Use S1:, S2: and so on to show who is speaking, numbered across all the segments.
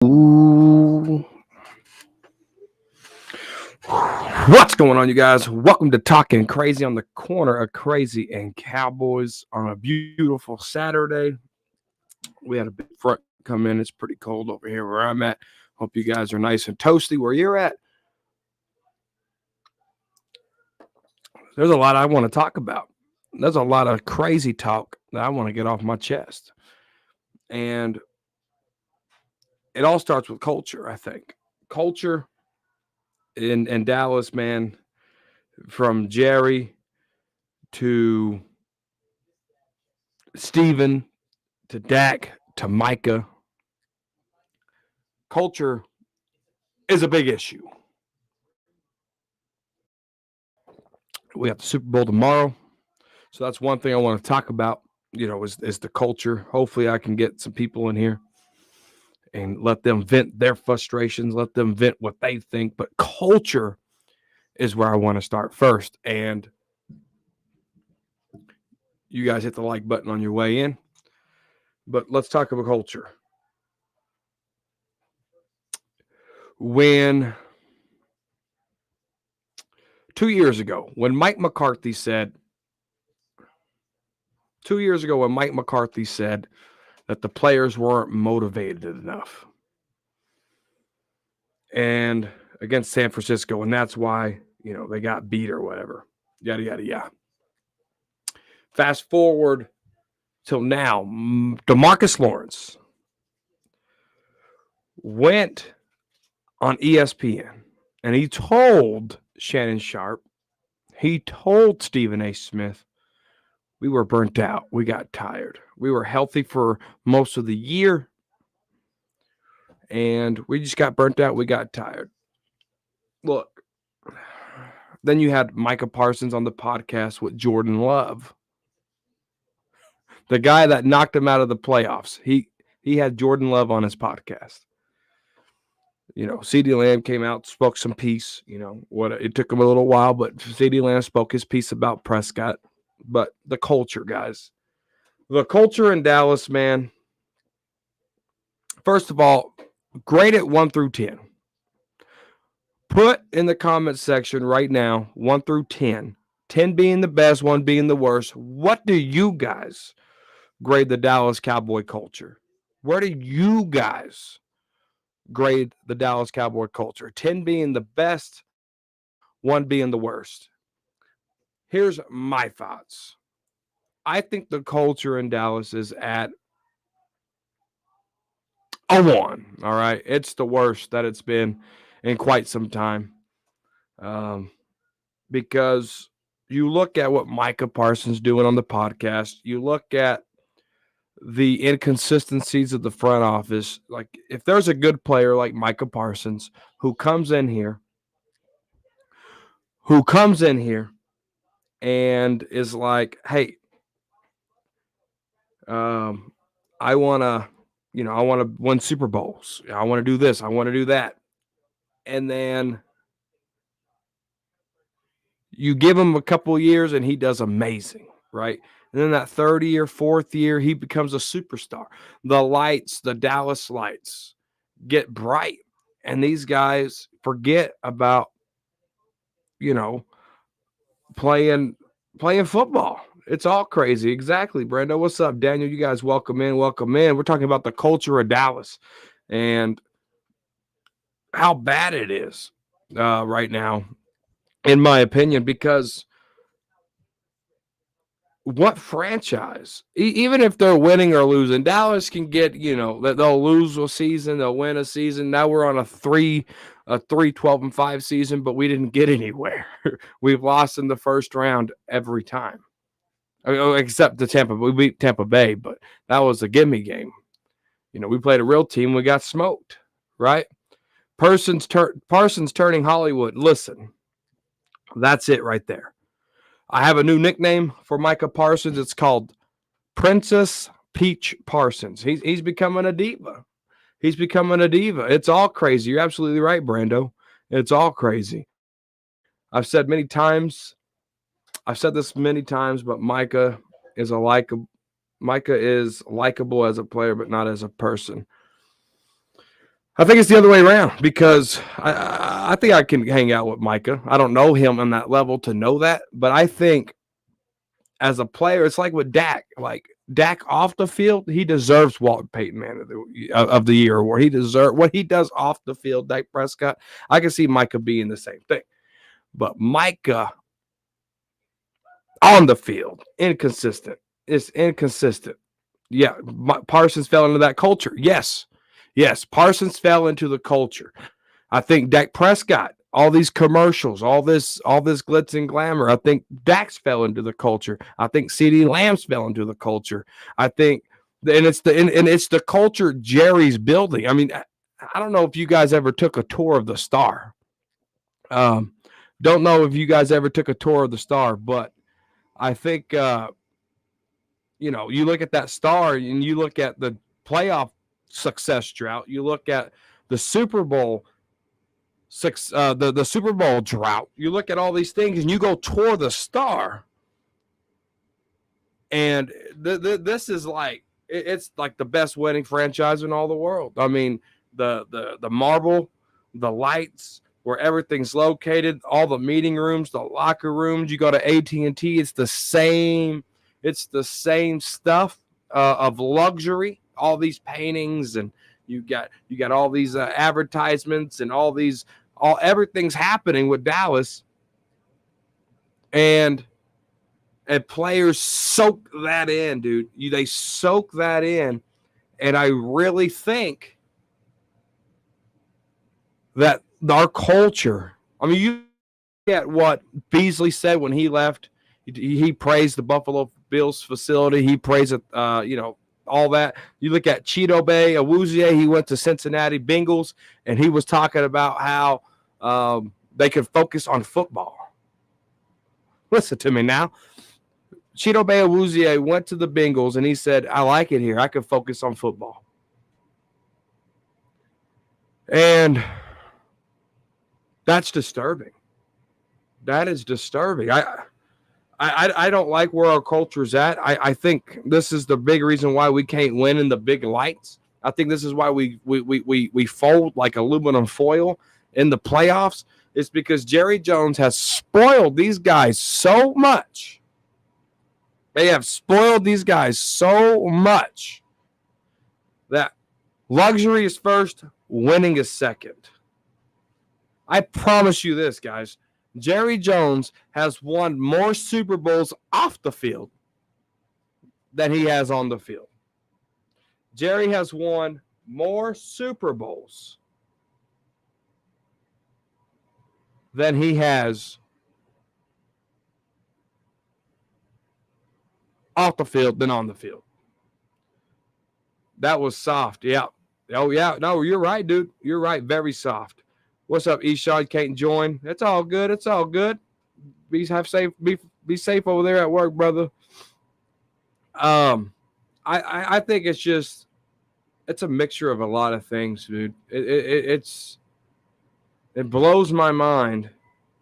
S1: Ooh. What's going on, you guys? Welcome to Talking Crazy on the corner of Crazy and Cowboys on a beautiful Saturday. We had a big front come in. It's pretty cold over here where I'm at. Hope you guys are nice and toasty where you're at. There's a lot I want to talk about. There's a lot of crazy talk that I want to get off my chest. And it all starts with culture, I think. Culture in Dallas, man, from Jerry to Steven to Dak to Micah. Culture is a big issue. We have the Super Bowl tomorrow. So that's one thing I want to talk about, is the culture. Hopefully I can get some people in here and let them vent their frustrations, let them vent what they think. But culture is where I want to start first. And you guys hit the like button on your way in. But let's talk about culture. When 2 years ago, when Mike McCarthy said that the players weren't motivated enough and against San Francisco, and that's why, they got beat or whatever, yada, yada, yada. Fast forward till now, DeMarcus Lawrence went on ESPN and he told Shannon Sharp, he told Stephen A. Smith, we were burnt out. We got tired. We were healthy for most of the year, and we just got burnt out. We got tired. Look, then you had Micah Parsons on the podcast with Jordan Love, the guy that knocked him out of the playoffs. He had Jordan Love on his podcast. CeeDee Lamb came out, spoke some piece. It took him a little while, but CeeDee Lamb spoke his piece about Prescott. But the culture, guys. The culture in Dallas, man. First of all, grade it 1 through 10. Put in the comment section right now, 1 through 10. 10 being the best, 1 being the worst. What do you guys grade the Dallas Cowboy culture? Where do you guys grade the Dallas Cowboy culture? 10 being the best, 1 being the worst. Here's my thoughts. I think the culture in Dallas is at a 1. All right. It's the worst that it's been in quite some time. Because you look at what Micah Parsons doing on the podcast, you look at the inconsistencies of the front office. Like, if there's a good player like Micah Parsons who comes in here and is like, hey, I want to win Super Bowls. I want to do this. I want to do that. And then you give him a couple of years and he does amazing, right? And then that third year, fourth year, he becomes a superstar. The lights, the Dallas lights get bright. And these guys forget about, playing football. It's all crazy. Exactly, Brando. What's up, Daniel? You guys welcome in. Welcome in. We're talking about the culture of Dallas and how bad it is right now, in my opinion, because what franchise, even if they're winning or losing, Dallas can get, they'll lose a season, they'll win a season. Now we're on a 12-5 season, but we didn't get anywhere. We've lost in the first round every time. Except the Tampa. We beat Tampa Bay, but that was a gimme game. We played a real team. We got smoked, right? Parsons turning Hollywood. Listen, that's it right there. I have a new nickname for Micah Parsons. It's called Princess Peach Parsons. He's becoming a diva. He's becoming a diva. It's all crazy. You're absolutely right, Brando. It's all crazy. I've said this many times, but Micah is likable as a player, but not as a person. I think it's the other way around because I think I can hang out with Micah. I don't know him on that level to know that, but I think as a player, it's like with Dak. Like Dak off the field, he deserves Walter Payton Man of the Year award. He deserves what he does off the field. Dak Prescott, I can see Micah being the same thing, but Micah on the field, inconsistent. It's inconsistent. Yeah, Parsons fell into that culture. Yes, Parsons fell into the culture. I think Dak Prescott, all these commercials, all this glitz and glamour. I think Dax fell into the culture. I think CeeDee Lamb's fell into the culture. I think, and it's the culture Jerry's building. I mean, I don't know if you guys ever took a tour of the Star. Don't know if you guys ever took a tour of the Star, but I think you look at that Star and you look at the playoff success drought. You look at the Super Bowl the Super Bowl drought. You look at all these things and you go tour the Star, and this is like it's like the best wedding franchise in all the world. I mean, the marble, the lights, where everything's located, all the meeting rooms, the locker rooms. You go to AT&T, it's the same stuff of luxury. All these paintings, and you got all these advertisements and everything's happening with Dallas, and players soak that in, dude. They soak that in, and I really think that our culture. I mean, you get what Beasley said when he left. He praised the Buffalo Bills facility. He praised it. All that. You look at Chidobe Awuzie, he went to Cincinnati Bengals, and he was talking about how they could focus on football. Listen to me now. Chidobe Awuzie went to the Bengals, and he said, I like it here. I could focus on football. And that's disturbing. That is disturbing. I don't like where our culture's at. I think this is the big reason why we can't win in the big lights. I think this is why we fold like aluminum foil in the playoffs. It's because Jerry Jones has spoiled these guys so much. They have spoiled these guys so much that luxury is first, winning is second. I promise you this, guys. Jerry Jones has won more Super Bowls off the field than he has on the field. Jerry has won more Super Bowls than he has off the field than on the field. That was soft. Yeah. Oh, yeah. No, you're right, dude. You're right. Very soft. What's up, Eshad? Can't join. It's all good. It's all good. Be safe over there at work, brother. I think it's a mixture of a lot of things, dude. It blows my mind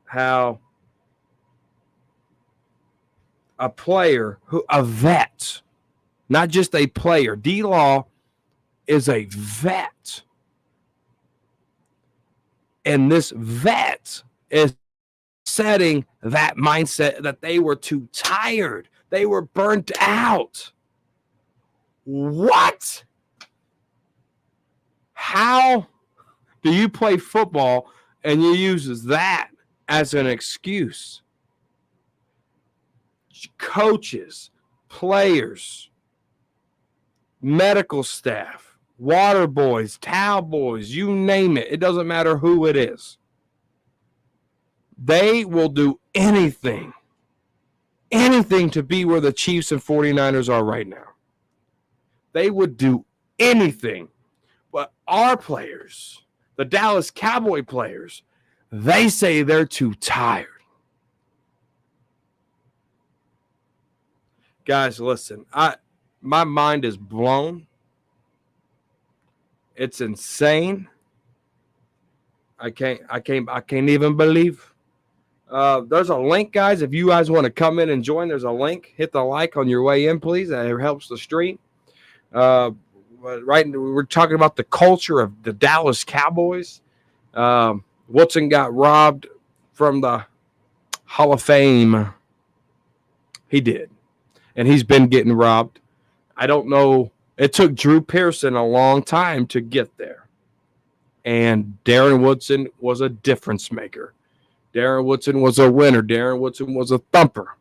S1: how a vet, not just a player. D-Law is a vet. And this vet is setting that mindset that they were too tired. They were burnt out. What? How do you play football and you use that as an excuse? Coaches, players, medical staff, water boys, towel boys, you name it. It doesn't matter who it is. They will do anything to be where the Chiefs and 49ers are right now. They would do anything. But our players, the Dallas Cowboy players, they say they're too tired. Guys, listen, my mind is blown. It's insane. I can't even believe. There's a link, guys. If you guys want to come in and join, there's a link. Hit the like on your way in, please. That helps the stream. but we're talking about the culture of the Dallas Cowboys. Woodson got robbed from the Hall of Fame. He did, and he's been getting robbed. I don't know. It took Drew Pearson a long time to get there, and Darren Woodson was a difference maker. Darren Woodson was a winner. Darren Woodson was a thumper.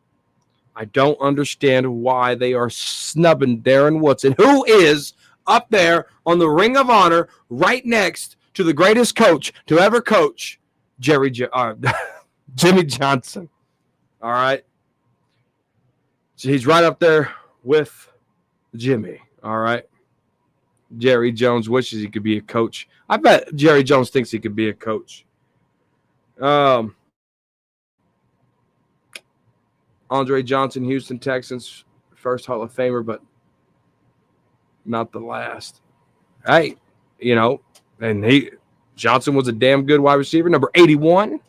S1: I don't understand why they are snubbing Darren Woodson, who is up there on the Ring of Honor right next to the greatest coach to ever coach, Jimmy Johnson. All right. So he's right up there with Jimmy. All right. Jerry Jones wishes he could be a coach. I bet Jerry Jones thinks he could be a coach. Andre Johnson, Houston Texans, first Hall of Famer, but not the last. Hey, and Johnson was a damn good wide receiver, number 81.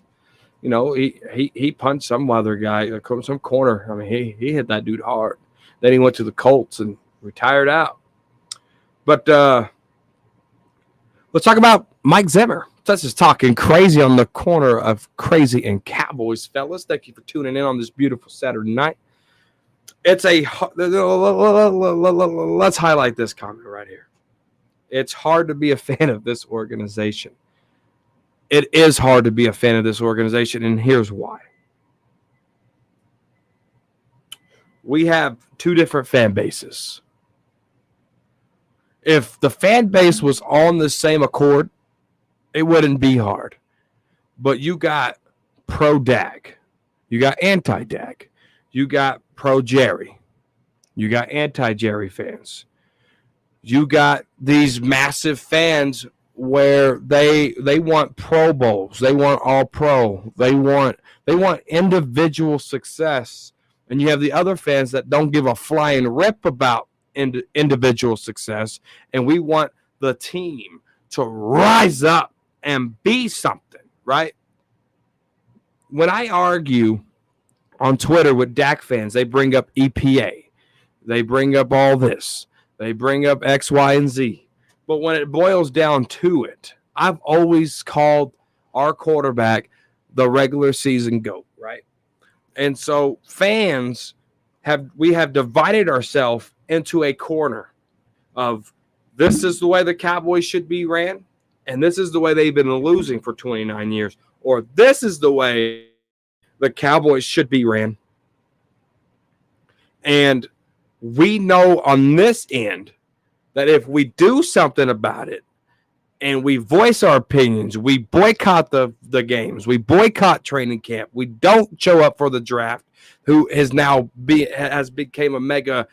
S1: He punched some other guy, some corner. I mean, he hit that dude hard. Then he went to the Colts and retired out. But let's talk about Mike Zimmer. That's just talking crazy on the corner of Crazy and Cowboys, fellas. Thank you for tuning in on this beautiful Saturday night. Let's highlight this comment right here. It's hard to be a fan of this organization. It is hard to be a fan of this organization, and here's why. We have two different fan bases. If the fan base was on the same accord, it wouldn't be hard. But you got pro-Dak. You got anti-Dak. You got pro-Jerry. You got anti-Jerry fans. You got these massive fans where they want Pro Bowls. They want all pro. They want individual success. And you have the other fans that don't give a flying rip about individual success. And we want the team to rise up and be something, right? When I argue on Twitter with Dak fans, they bring up EPA. They bring up all this. They bring up X, Y, and Z. But when it boils down to it, I've always called our quarterback the regular season GOAT, right? And so fans have divided ourselves into a corner of this is the way the Cowboys should be ran, and this is the way they've been losing for 29 years, or this is the way the Cowboys should be ran. And we know on this end that if we do something about it and we voice our opinions, we boycott the games, we boycott training camp, we don't show up for the draft, who has now became a mega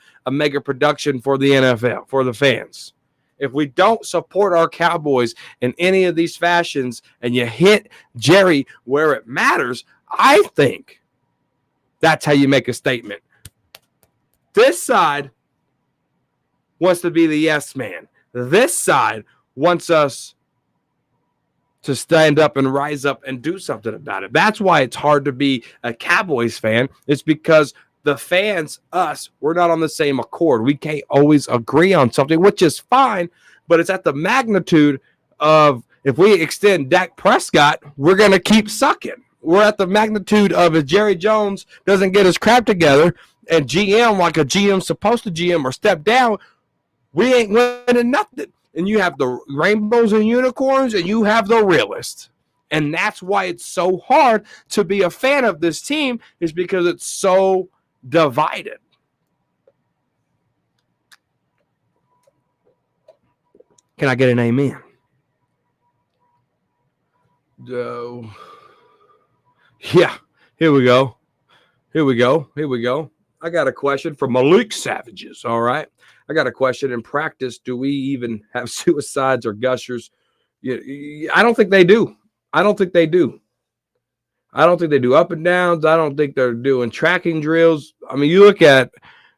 S1: production for the NFL, for the fans. If we don't support our Cowboys in any of these fashions and you hit Jerry where it matters, I think that's how you make a statement. This side wants to be the yes man. This side wants us to stand up and rise up and do something about it. That's why it's hard to be a Cowboys fan. It's because the fans, we're not on the same accord. We can't always agree on something, which is fine, but it's at the magnitude of if we extend Dak Prescott, we're going to keep sucking. We're at the magnitude of if Jerry Jones doesn't get his crap together and GM like a GM's supposed to GM or step down, we ain't winning nothing. And you have the rainbows and unicorns and you have the realists. And that's why it's so hard to be a fan of this team, is because it's so divided. Can I get an amen? Yeah, here we go. I got a question from Malik Savages, all right? I got a question. In practice, do we even have suicides or gushers? I don't think they do. I don't think they do up and downs. I don't think they're doing tracking drills. I mean, you look at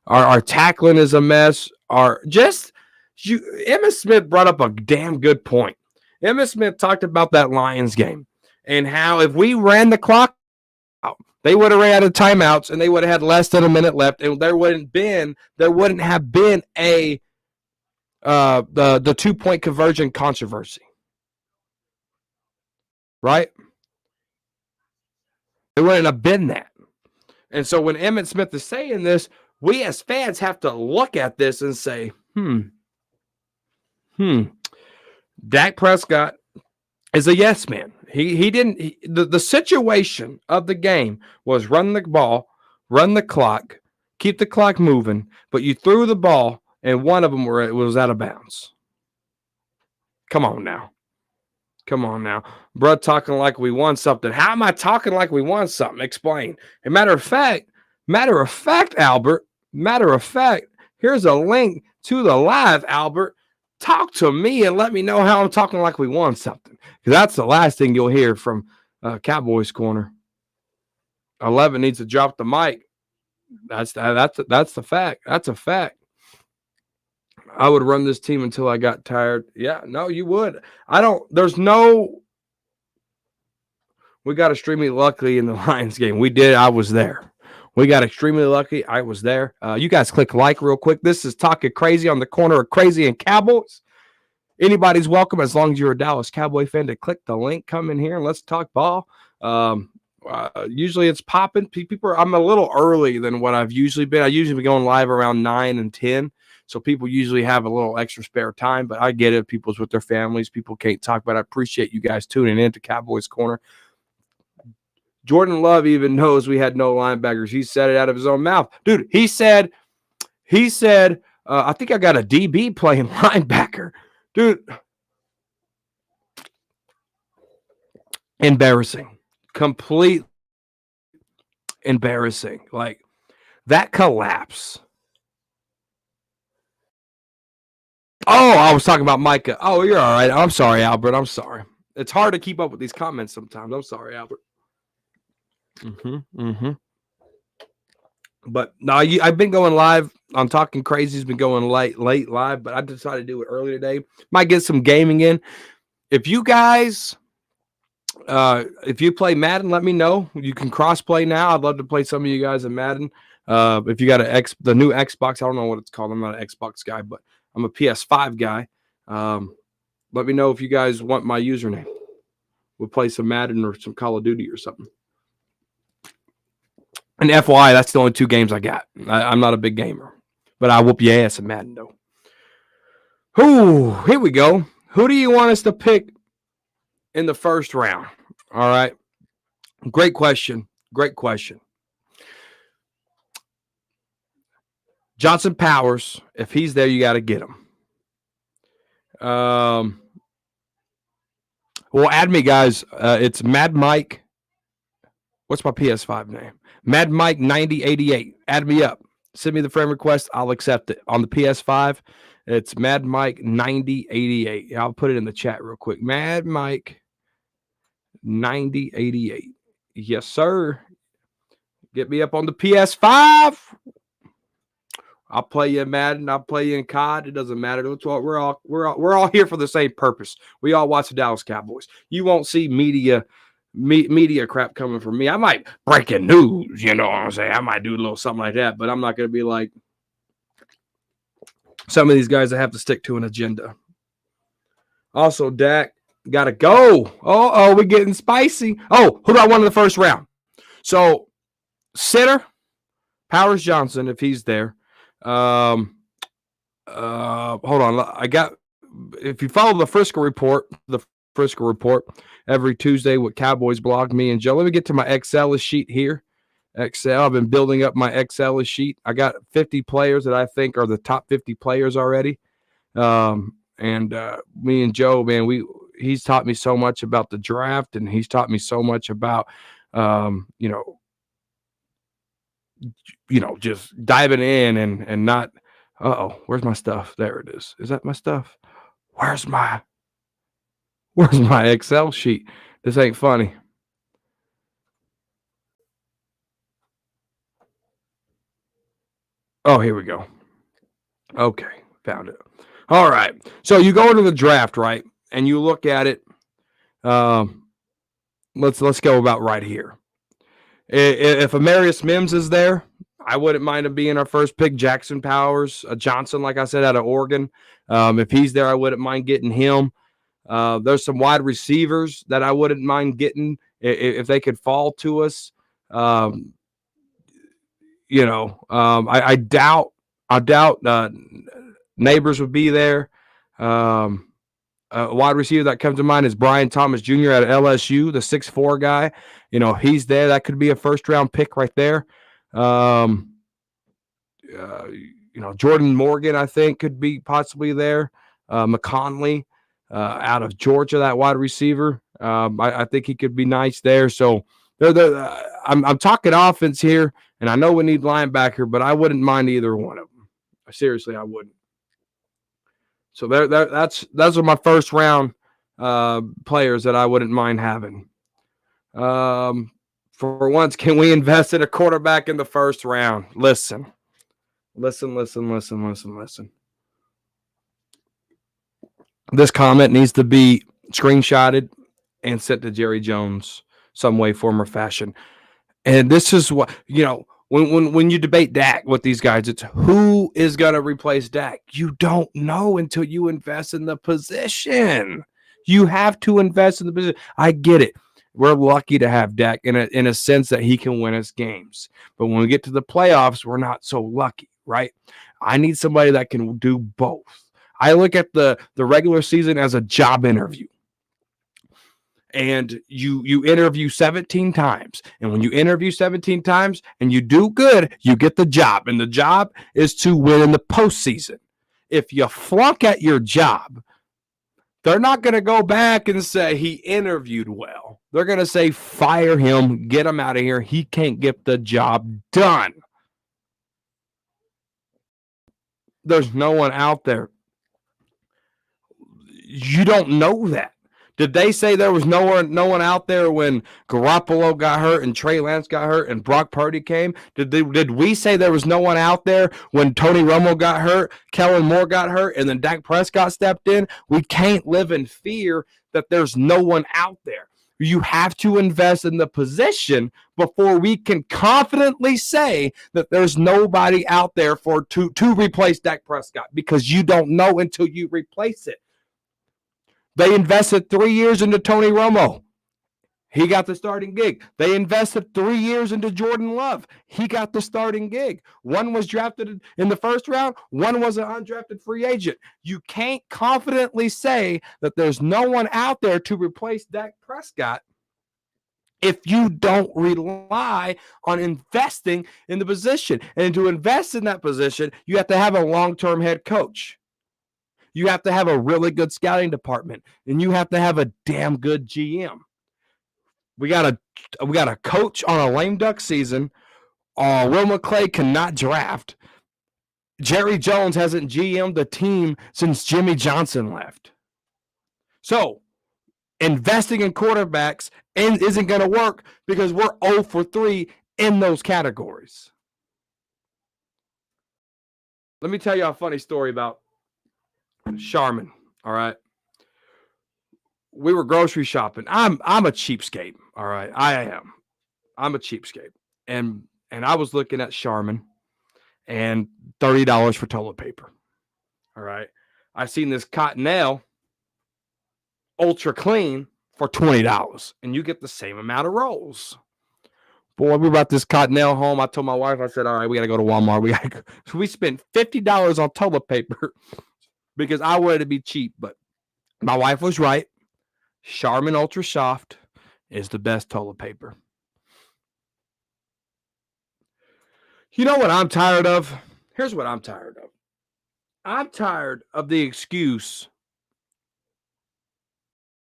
S1: our tackling is a mess. Emmitt Smith brought up a damn good point. Emmitt Smith talked about that Lions game and how if we ran the clock out, they would have ran out of timeouts and they would have had less than a minute left, and there wouldn't have been a the 2-point conversion controversy, right? It wouldn't have been that. And so when Emmitt Smith is saying this, we as fans have to look at this and say, Dak Prescott is a yes man. The situation of the game was run the ball, run the clock, keep the clock moving, but you threw the ball and one of them was out of bounds. Come on now. Bro, talking like we won something. How am I talking like we won something? Explain. As matter of fact, Albert, here's a link to the live, Albert. Talk to me and let me know how I'm talking like we won something. Because that's the last thing you'll hear from Cowboys Corner. 11 needs to drop the mic. That's the fact. That's a fact. I would run this team until I got tired. Yeah, no, you would. We got extremely lucky in the Lions game. We did. I was there. We got extremely lucky. I was there. You guys click like real quick. This is Talking Crazy on the corner of Crazy and Cowboys. Anybody's welcome as long as you're a Dallas Cowboy fan to click the link. Come in here and let's talk ball. Usually it's popping. I'm a little early than what I've usually been. I usually be going live around 9 and 10. So people usually have a little extra spare time, but I get it. People's with their families. People can't talk, but I appreciate you guys tuning in to Cowboys Corner. Jordan Love even knows we had no linebackers. He said it out of his own mouth. Dude, he said, I think I got a DB playing linebacker. Dude, embarrassing. Complete embarrassing. Like, that collapse. Oh, I was talking about Micah. Oh, you're all right. I'm sorry, Albert. I'm sorry. It's hard to keep up with these comments sometimes. I'm sorry, Albert. But no, I've been going live. I'm Talking Crazy. Has been going late live, but I decided to do it early today. Might get some gaming in. If you guys, if you play Madden, let me know. You can cross play now. I'd love to play some of you guys in Madden. If you got the new Xbox, I don't know what it's called. I'm not an Xbox guy, but I'm a PS5 guy. Let me know if you guys want my username. We'll play some Madden or some Call of Duty or something. And FYI, that's the only 2 games I got. I'm not a big gamer, but I whoop your ass in Madden, though. Ooh, here we go. Who do you want us to pick in the first round? All right. Great question. Johnson Powers, if he's there, you got to get him. Well, add me, guys. It's Mad Mike. What's my PS5 name? Mad Mike 9088. Add me up. Send me the friend request. I'll accept it. On the PS5, it's Mad Mike 9088. I'll put it in the chat real quick. Mad Mike 9088. Yes, sir. Get me up on the PS5. I'll play you in Madden. I'll play you in COD. It doesn't matter. We're all here for the same purpose. We all watch the Dallas Cowboys. You won't see media crap coming from me. I might breaking news, you know what I'm saying? I might do a little something like that, but I'm not going to be like some of these guys that have to stick to an agenda. Also, Dak got to go. Oh, we're getting spicy. Oh, who do I want in the first round? So, center, Powers Johnson, if he's there. Hold on. If you follow the Frisco report, every Tuesday with Cowboys blog, me and Joe. Let me get to my Excel sheet here. Excel. I've been building up my Excel sheet. I got 50 players that I think are the top 50 players already. Me and Joe, man, he's taught me so much about the draft, and he's taught me so much about just diving in and not. Where's my stuff? There it is. Is that my stuff? Where's my Excel sheet? This ain't funny. Oh, here we go. Okay, found it. All right. So you go into the draft, right? And you look at it. Let's go about right here. If Amarius Mims is there, I wouldn't mind him being our first pick. Jackson Powers, Johnson, like I said, out of Oregon. If he's there, I wouldn't mind getting him. There's some wide receivers that I wouldn't mind getting if they could fall to us. I doubt Neighbors would be there. A wide receiver that comes to mind is Brian Thomas Jr. out of LSU, the 6'4" guy. He's there. That could be a first-round pick right there. Jordan Morgan, I think, could be possibly there. McConley out of Georgia, that wide receiver. I think he could be nice there. So I'm talking offense here, and I know we need linebacker, but I wouldn't mind either one of them. Seriously, I wouldn't. So those are my first round players that I wouldn't mind having. For once, can we invest in a quarterback in the first round? Listen. This comment needs to be screenshotted and sent to Jerry Jones some way, form, or fashion. And this is what, when you debate Dak with these guys, it's who is going to replace Dak. You don't know until you invest in the position. You have to invest in the position. I get it. We're lucky to have Dak in a sense that he can win us games. But when we get to the playoffs, we're not so lucky, right? I need somebody that can do both. I look at the regular season as a job interview. And you interview 17 times. And when you interview 17 times and you do good, you get the job. And the job is to win in the postseason. If you flunk at your job, they're not going to go back and say he interviewed well. They're going to say fire him, get him out of here. He can't get the job done. There's no one out there. You don't know that. Did they say there was no one out there when Garoppolo got hurt and Trey Lance got hurt and Brock Purdy came? Did we say there was no one out there when Tony Romo got hurt, Kellen Moore got hurt, and then Dak Prescott stepped in? We can't live in fear that there's no one out there. You have to invest in the position before we can confidently say that there's nobody out there to replace Dak Prescott, because you don't know until you replace it. They invested 3 years into Tony Romo. He got the starting gig. They invested 3 years into Jordan Love. He got the starting gig. One was drafted in the first round. One was an undrafted free agent. You can't confidently say that there's no one out there to replace Dak Prescott if you don't rely on investing in the position. And to invest in that position, you have to have a long-term head coach. You have to have a really good scouting department, and you have to have a damn good GM. We got a coach on a lame duck season. Will McClay cannot draft. Jerry Jones hasn't GM'd the team since Jimmy Johnson left. So investing in quarterbacks isn't going to work because we're 0 for 3 in those categories. Let me tell you a funny story about Charmin. All right. We were grocery shopping. I'm a cheapskate. All right. I am. I'm a cheapskate. And I was looking at Charmin and $30 for toilet paper. All right. I seen this Cottonelle ultra clean for $20, and you get the same amount of rolls. Boy, we brought this Cottonelle home. I told my wife, I said, all right, we got to go to Walmart. So we spent $50 on toilet paper because I wanted to be cheap, but my wife was right. Charmin Ultra Soft is the best toilet paper. You know what I'm tired of? Here's what I'm tired of. I'm tired of the excuse.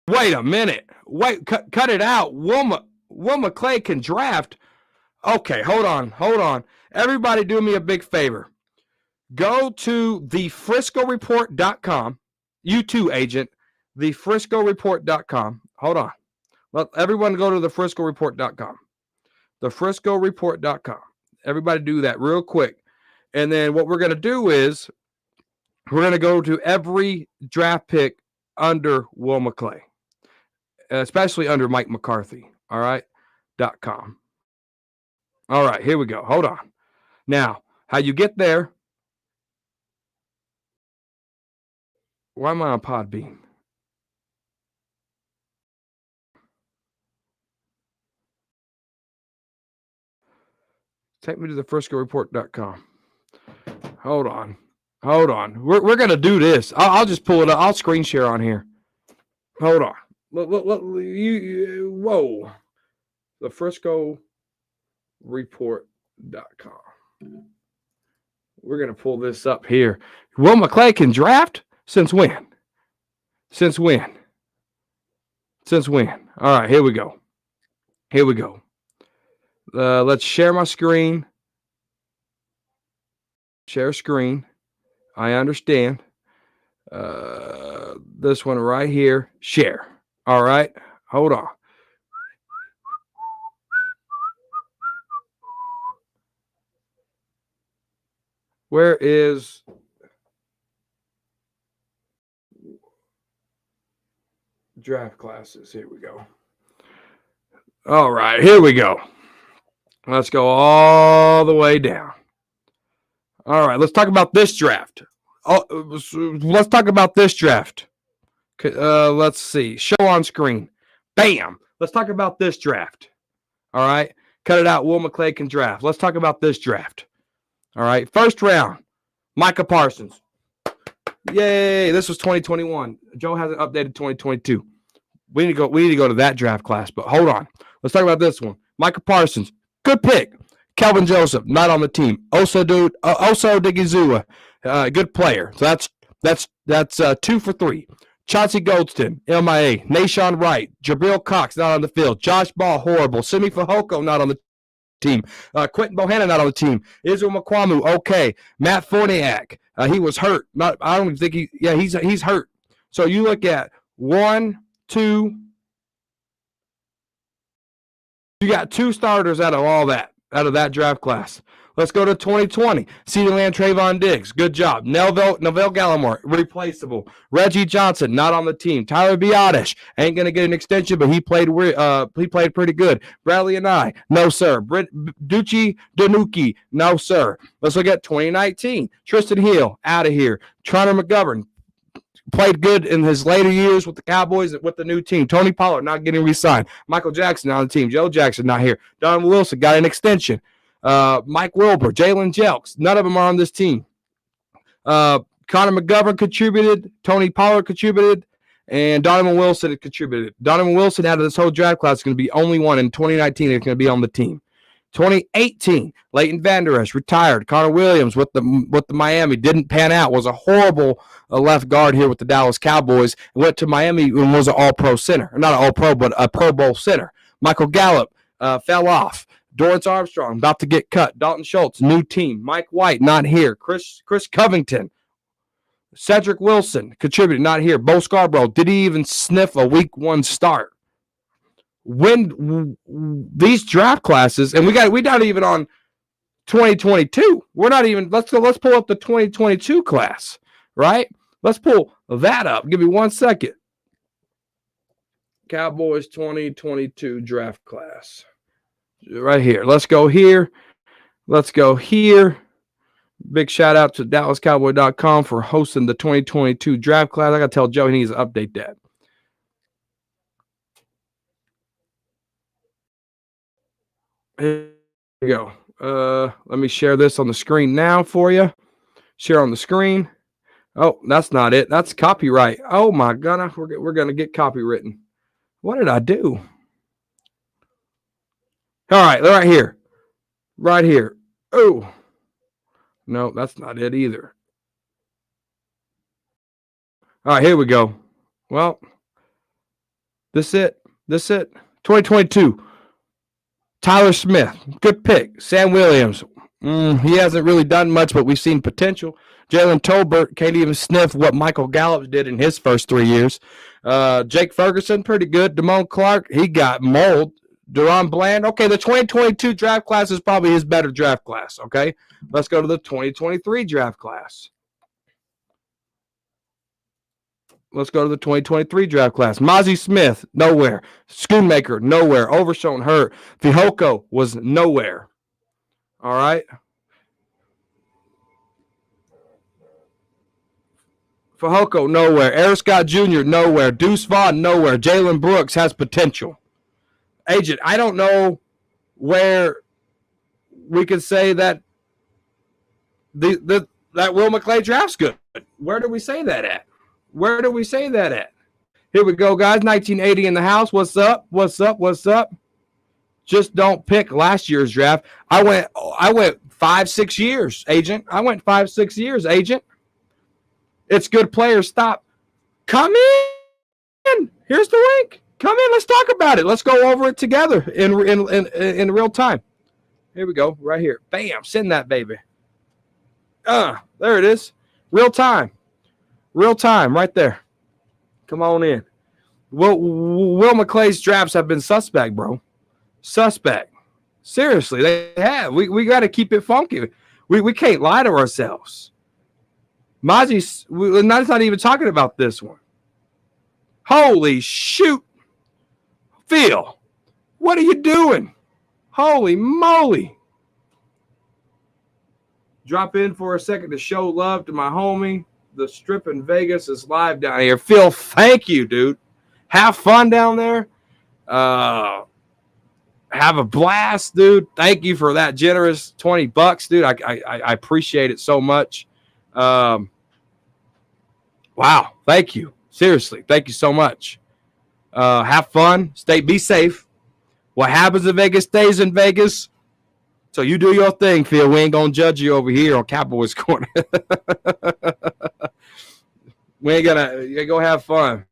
S1: Wait a minute. Wait, cut it out. Will McClay can draft. Okay, hold on. Everybody do me a big favor. Go to thefriscoreport.com. You too, agent. Thefriscoreport.com. Hold on. Let everyone go to thefriscoreport.com. Thefriscoreport.com. Everybody do that real quick. And then what we're going to do is we're going to go to every draft pick under Will McClay, especially under Mike McCarthy. All right. .com. All right, here we go. Hold on. Now, how you get there? Why am I on Podbean? Take me to the FriscoReport.com. Hold on. We're gonna do this. I'll just pull it up. I'll screen share on here. Hold on. Whoa. The FriscoReport.com. We're gonna pull this up here. Will McClay can draft? Since when? All right, here we go. Let's share my screen. Share screen. I understand. This one right here. Share. All right. Hold on. Where is draft classes? Here we go. All right. Here we go. Let's go all the way down. All right. Let's talk about this draft. Let's talk about this draft. Let's see. Show on screen. Bam. Let's talk about this draft. All right. Cut it out. Will McClay can draft. Let's talk about this draft. All right. First round. Micah Parsons. Yay. This was 2021. Joe hasn't updated 2022. We need to go to that draft class, but hold on. Let's talk about this one. Micah Parsons. Good pick. Kelvin Joseph, not on the team. Oso Digizua, good player. So that's 2 for 3. Chauncey Goldston, MIA. Nashawn Wright, Jabril Cox, not on the field. Josh Ball, horrible. Simi Fehoko, not on the team. Quentin Bohanna, not on the team. Israel McQuamu, okay. Matt Forniak, he was hurt. I don't even think he's hurt. So you look at 1, 2. You got 2 starters out of that draft class. Let's go to 2020. CeeDee Lamb, Trayvon Diggs. Good job. Neville Gallimore, replaceable. Reggie Johnson, not on the team. Tyler Biadasz, ain't going to get an extension, but he played pretty good. Bradley and I, no, sir. Ducci Danuki, no, sir. Let's look at 2019. Tristan Hill, out of here. Trunner McGovern, played good in his later years with the Cowboys with the new team. Tony Pollard not getting re-signed. Michael Jackson on the team. Joe Jackson not here. Donovan Wilson got an extension. Mike Wilbur, Jalen Jelks, none of them are on this team. Connor McGovern contributed. Tony Pollard contributed. And Donovan Wilson contributed. Donovan Wilson out of this whole draft class is going to be only one in 2019 that's going to be on the team. 2018, Leighton Vander Esch retired. Connor Williams with the Miami didn't pan out. Was a horrible left guard here with the Dallas Cowboys. Went to Miami and was an All-Pro center, not an All-Pro, but a Pro Bowl center. Michael Gallup fell off. Dorrance Armstrong about to get cut. Dalton Schultz, new team. Mike White not here. Chris Covington. Cedric Wilson contributed, not here. Bo Scarborough, did he even sniff a week 1 start? When these draft classes, and we're not even on 2022. We're not even. Let's pull up the 2022 class, right? Let's pull that up. Give me 1 second. Cowboys 2022 draft class, right here. Let's go here. Big shout out to DallasCowboy.com for hosting the 2022 draft class. I gotta tell Joe he needs to update that. Here we go. Let me share this on the screen now for you. Share on the screen. Oh, that's not it. That's copyright. Oh my God, we're gonna get copywritten. What did I do? All right, right here. Oh, no, that's not it either. All right, here we go. Well, this it. 2022. Tyler Smith, good pick. Sam Williams, he hasn't really done much, but we've seen potential. Jalen Tolbert can't even sniff what Michael Gallup did in his first 3 years. Jake Ferguson, pretty good. Damone Clark, he got mold. Deron Bland, okay, the 2022 draft class is probably his better draft class, okay? Let's go to the 2023 draft class. Mozzie Smith, nowhere. Schoonmaker, nowhere. Overshown, hurt. Fehoko was nowhere. All right. Fehoko, nowhere. Eric Scott Jr., nowhere. Deuce Vaughn, nowhere. Jalen Brooks has potential. Agent, I don't know where we can say that that Will McClay draft's good. Where do we say that at? Where do we say that at? Here we go, guys. 1980 in the house. What's up? What's up? What's up? Just don't pick last year's draft. I went 5-6 years, agent. I went 5-6 years, agent. It's good players. Stop. Come in. Here's the link. Come in. Let's talk about it. Let's go over it together in real time. Here we go. Right here. Bam. Send that baby. There it is. Real time. Real time right there. Come on in. Will McClay's drafts have been suspect, bro. Suspect. Seriously, they have. We got to keep it funky. We can't lie to ourselves. Maji's not even talking about this one. Holy shoot. Phil, what are you doing? Holy moly. Drop in for a second to show love to my homie. The strip in Vegas is live down here. Phil, thank you, dude. Have fun down there. Have a blast, dude. Thank you for that generous $20, dude. I appreciate it so much. Wow. Thank you. Seriously. Thank you so much. Have fun. Be safe. What happens in Vegas stays in Vegas. So you do your thing, Phil. We ain't going to judge you over here on Cowboys Corner. We ain't going to go have fun.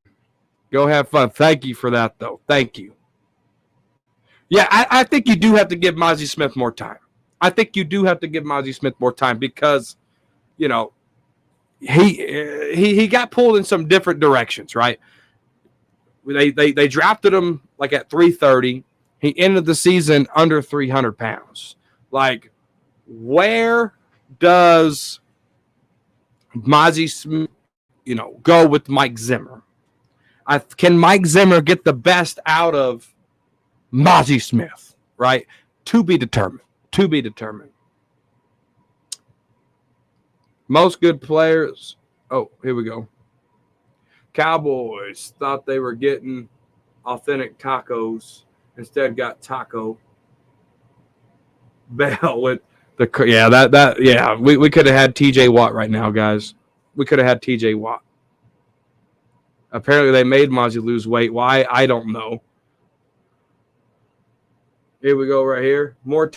S1: Go have fun. Thank you for that, though. Thank you. Yeah, I think you do have to give Mazi Smith more time. I think you do have to give Mazi Smith more time because, you know, he got pulled in some different directions, right? They drafted him like at 330. He ended the season under 300 pounds. Like, where does Mazi Smith, go with Mike Zimmer? Can Mike Zimmer get the best out of Mazi Smith, right? To be determined. To be determined. Most good players. Oh, here we go. Cowboys thought they were getting authentic tacos. Instead got Taco Bell with the we could have had TJ Watt right now, guys. We could have had TJ Watt. Apparently they made Mazi lose weight. Why? I don't know. Here we go right here. More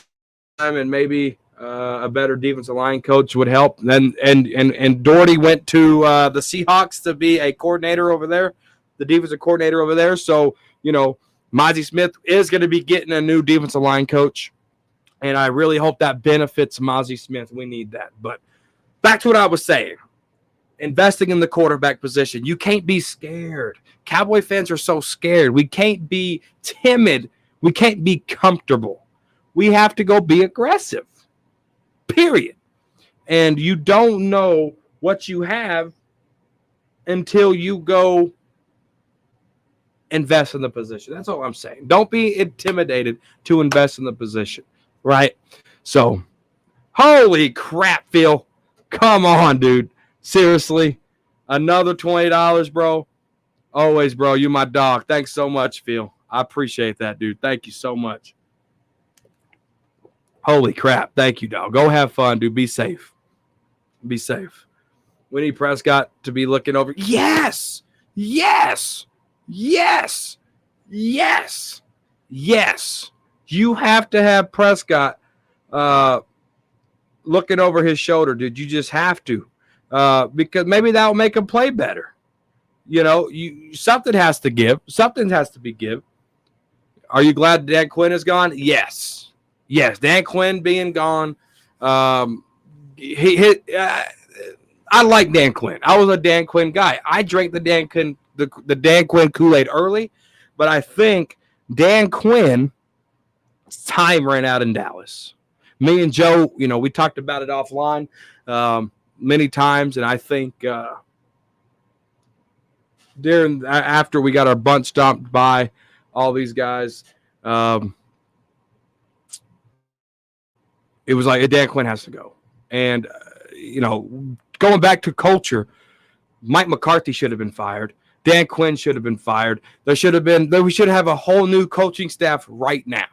S1: time and maybe a better defensive line coach would help. And Doherty went to the Seahawks to be a coordinator over there, the defensive coordinator over there. So, Mazi Smith is going to be getting a new defensive line coach, and I really hope that benefits Mazi Smith. We need that. But back to what I was saying. Investing in the quarterback position. You can't be scared. Cowboy fans are so scared. We can't be timid. We can't be comfortable. We have to go be aggressive. Period. And you don't know what you have until you go invest in the position. That's all I'm saying. Don't be intimidated to invest in the position, right? So, holy crap, Phil. Come on, dude. Seriously. Another $20, bro. Always, bro. You my dog. Thanks so much, Phil. I appreciate that, dude. Thank you so much. Holy crap. Thank you, dog. Go have fun, dude. Be safe. Be safe. We need Prescott to be looking over. Yes. Yes. Yes. Yes. Yes. You have to have Prescott looking over his shoulder, dude. You just have to. Because maybe that will make him play better. Something has to give. Something has to be give. Are you glad Dan Quinn is gone? Yes. Yes, Dan Quinn being gone. I like Dan Quinn. I was a Dan Quinn guy. I drank the Dan Quinn Kool-Aid early, but I think Dan Quinn's time ran out in Dallas. Me and Joe, we talked about it offline many times, and I think after we got our bunt stomped by all these guys, it was like Dan Quinn has to go. And, going back to culture, Mike McCarthy should have been fired. Dan Quinn should have been fired. We should have a whole new coaching staff right now.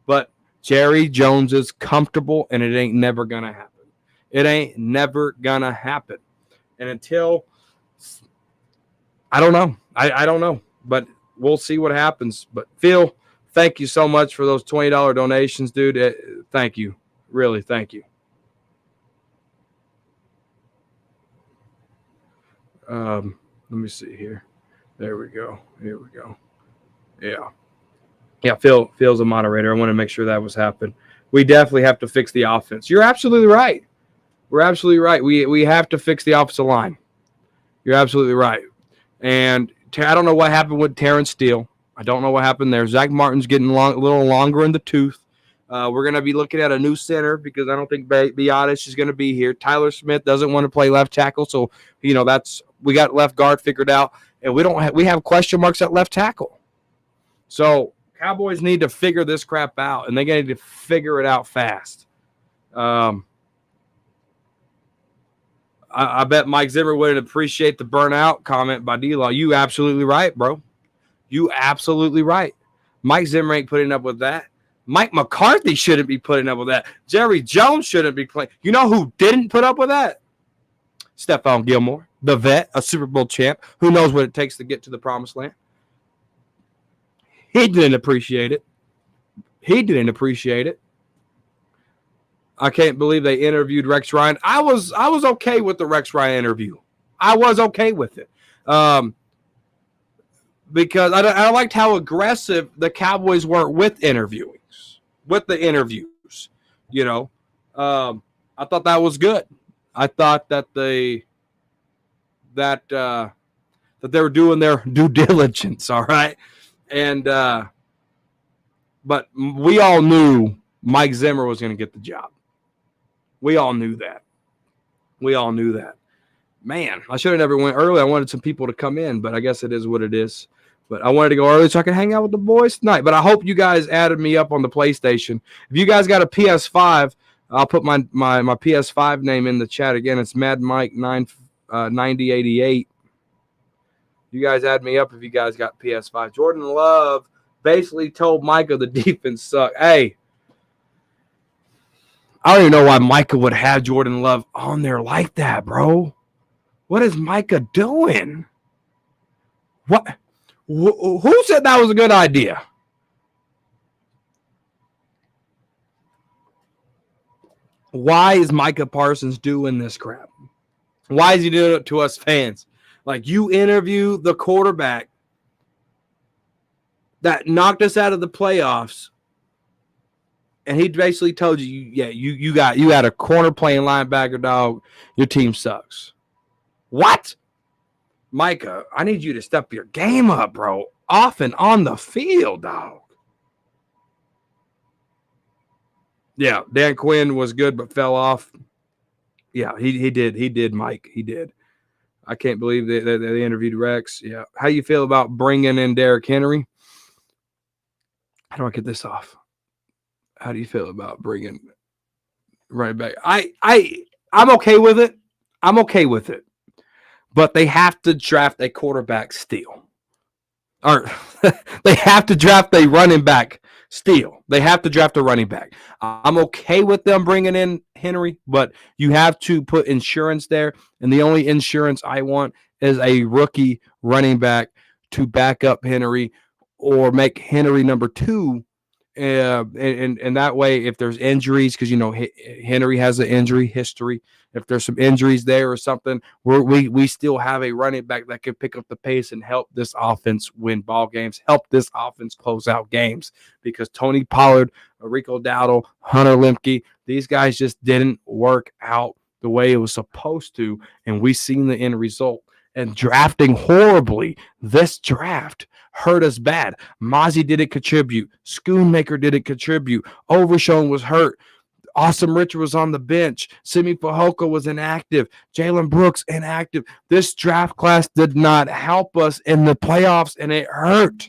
S1: But Jerry Jones is comfortable, and it ain't never going to happen. It ain't never going to happen. And until, I don't know. I don't know. But we'll see what happens. But Phil, thank you so much for those $20 donations, dude. Thank you. Really, thank you. Let me see here. There we go. Here we go. Yeah. Phil's a moderator. I want to make sure that was happening. We definitely have to fix the offense. You're absolutely right. We're absolutely right. We have to fix the offensive line. You're absolutely right. And I don't know what happened with Terrence Steele. I don't know what happened there. Zach Martin's getting a little longer in the tooth. We're going to be looking at a new center because I don't think Biotis is going to be here. Tyler Smith doesn't want to play left tackle, so we got left guard figured out, and we have question marks at left tackle. So Cowboys need to figure this crap out, and they need to figure it out fast. I bet Mike Zimmer wouldn't appreciate the burnout comment by D-Law. You absolutely right, bro. You absolutely right. Mike Zimmer ain't putting up with that. Mike McCarthy shouldn't be putting up with that. Jerry Jones shouldn't be playing. You know who didn't put up with that? Stephon Gilmore, the vet, a Super Bowl champ, who knows what it takes to get to the promised land. He didn't appreciate it. I can't believe they interviewed Rex Ryan. I was okay with the Rex Ryan interview. I was okay with it. Because I liked how aggressive the Cowboys were with the interviews. I thought that was good. I thought that they were doing their due diligence, all right? And but we all knew Mike Zimmer was going to get the job. We all knew that. Man, I should have never went early. I wanted some people to come in, but I guess it is what it is. But I wanted to go early so I could hang out with the boys tonight. But I hope you guys added me up on the PlayStation. If you guys got a PS5, I'll put my PS5 name in the chat again. It's Mad Mike 9088. You guys add me up if you guys got PS5. Jordan Love basically told Micah the defense sucked. Hey, I don't even know why Micah would have Jordan Love on there like that, bro. What is Micah doing? What? Who said that was a good idea? Why is Micah Parsons doing this crap? Why is he doing it to us fans? Like, you interview the quarterback that knocked us out of the playoffs, and he basically told you, you got a corner playing linebacker, dog. Your team sucks. What? Micah, I need you to step your game up, bro. Off and on the field, dog. Yeah, Dan Quinn was good but fell off. Yeah, he did. He did, Mike. He did. I can't believe they interviewed Rex. Yeah. How do you feel about bringing in Derrick Henry? How do I get this off? How do you feel about bringing right back? I'm okay with it. But they have to draft a quarterback still. Or they have to draft a running back still. They have to draft a running back. I'm okay with them bringing in Henry, but you have to put insurance there. And the only insurance I want is a rookie running back to back up Henry or make Henry number 2. And that way, if there's injuries, because Henry has an injury history, if there's some injuries there or something, we still have a running back that can pick up the pace and help this offense win ball games, help this offense close out games. Because Tony Pollard, Rico Dowdle, Hunter Lemke, these guys just didn't work out the way it was supposed to, and we seen the end result. And drafting horribly, this draft hurt us bad. Mozzie didn't contribute. Schoonmaker didn't contribute. Overshown was hurt. Awesome Richard was on the bench. Simi Fehoko was inactive. Jalen Brooks inactive. This draft class did not help us in the playoffs, and it hurt.